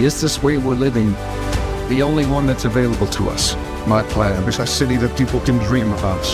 Is this way we're living the only one that's available to us? My plan is a city that people can dream about.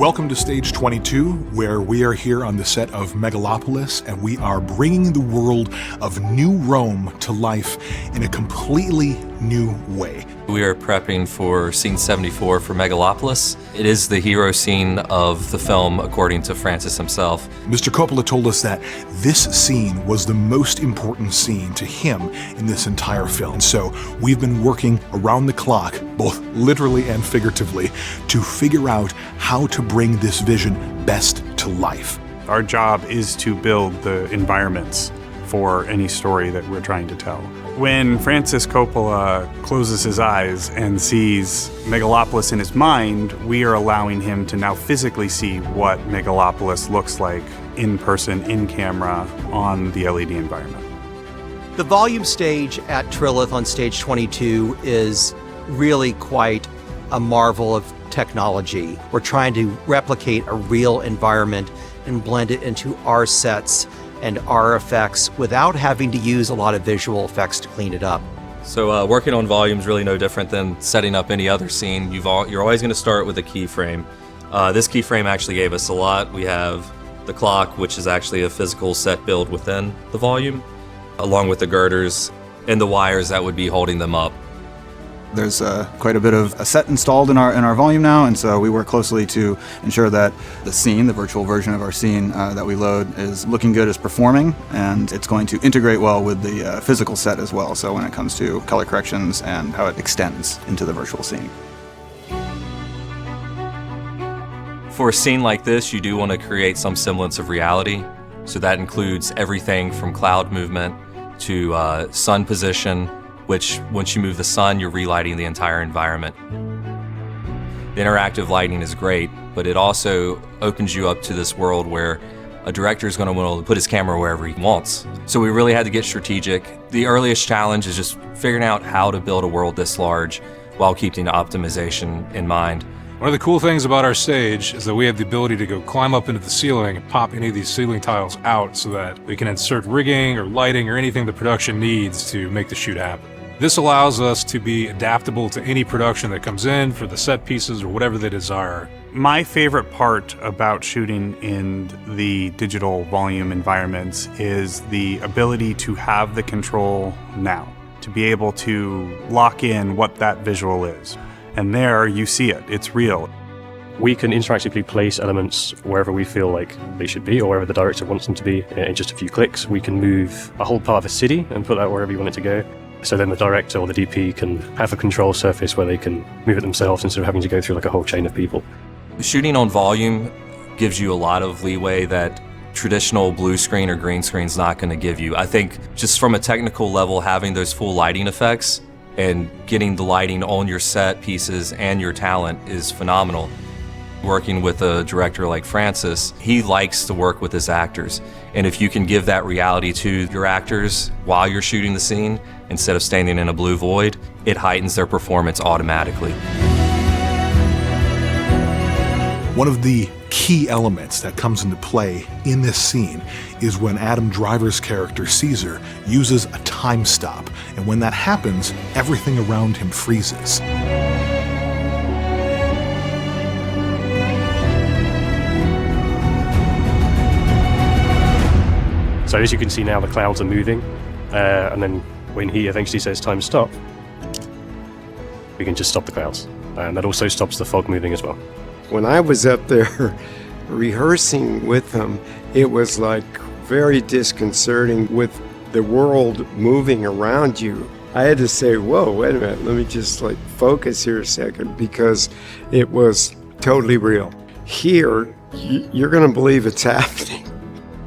Welcome to Stage 22, where we are here on the set of Megalopolis, and we are bringing the world of New Rome to life in a completely new way. We are prepping for scene 74 for Megalopolis. It is the hero scene of the film, according to Francis himself. Mr. Coppola told us that this scene was the most important scene to him in this entire film. So we've been working around the clock, both literally and figuratively, to figure out how to bring this vision best to life. Our job is to build the environments for any story that we're trying to tell. When Francis Coppola closes his eyes and sees Megalopolis in his mind, we are allowing him to now physically see what Megalopolis looks like in person, in camera, on the LED environment. The volume stage at Trilith on stage 22 is really quite a marvel of technology. We're trying to replicate a real environment and blend it into our sets and our effects without having to use a lot of visual effects to clean it up. So working on volume is really no different than setting up any other scene. You're always going to start with a keyframe. This keyframe actually gave us a lot. We have the clock, which is actually a physical set build within the volume, along with the girders and the wires that would be holding them up. There's quite a bit of a set installed in our volume now, and so we work closely to ensure that the scene, the virtual version of our scene that we load, is looking good, is performing, and it's going to integrate well with the physical set as well, so when it comes to color corrections and how it extends into the virtual scene. For a scene like this, you do want to create some semblance of reality, so that includes everything from cloud movement to sun position, which once you move the sun, you're relighting the entire environment. The interactive lighting is great, but it also opens you up to this world where a director is going to want to put his camera wherever he wants. So we really had to get strategic. The earliest challenge is just figuring out how to build a world this large while keeping optimization in mind. One of the cool things about our stage is that we have the ability to go climb up into the ceiling and pop any of these ceiling tiles out so that we can insert rigging or lighting or anything the production needs to make the shoot happen. This allows us to be adaptable to any production that comes in for the set pieces or whatever they desire. My favorite part about shooting in the digital volume environments is the ability to have the control now, to be able to lock in what that visual is. And there you see it, it's real. We can interactively place elements wherever we feel like they should be or wherever the director wants them to be in just a few clicks. We can move a whole part of a city and put that wherever you want it to go. So then the director or the DP can have a control surface where they can move it themselves instead of having to go through like a whole chain of people. Shooting on volume gives you a lot of leeway that traditional blue screen or green screen is not going to give you. I think just from a technical level, having those full lighting effects and getting the lighting on your set pieces and your talent is phenomenal. Working with a director like Francis, he likes to work with his actors. And if you can give that reality to your actors while you're shooting the scene, instead of standing in a blue void, it heightens their performance automatically. One of the key elements that comes into play in this scene is when Adam Driver's character, Caesar, uses a time stop. And when that happens, everything around him freezes. So as you can see now, the clouds are moving, and then when he eventually says time stop, we can just stop the clouds. And that also stops the fog moving as well. When I was up there rehearsing with them, it was like very disconcerting with the world moving around you. I had to say, whoa, wait a minute, let me just like focus here a second, because it was totally real. Here, you're going to believe it's happening.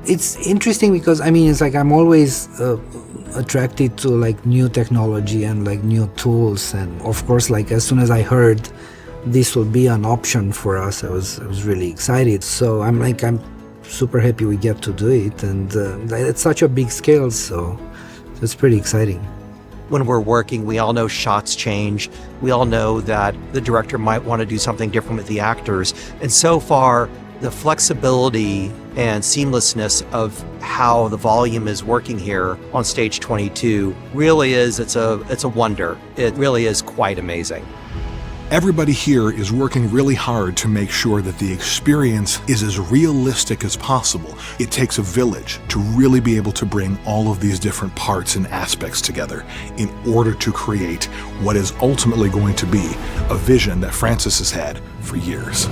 It's interesting because, I mean, it's like I'm always attracted to like new technology and like new tools. And of course, like as soon as I heard this will be an option for us, I was really excited. So I'm super happy we get to do it. And it's such a big scale, so it's pretty exciting. When we're working, we all know shots change. We all know that the director might want to do something different with the actors. And so far, The flexibility and seamlessness of how the volume is working here on stage 22 really is, it's a wonder. It really is quite amazing. Everybody here is working really hard to make sure that the experience is as realistic as possible. It takes a village to really be able to bring all of these different parts and aspects together in order to create what is ultimately going to be a vision that Francis has had for years.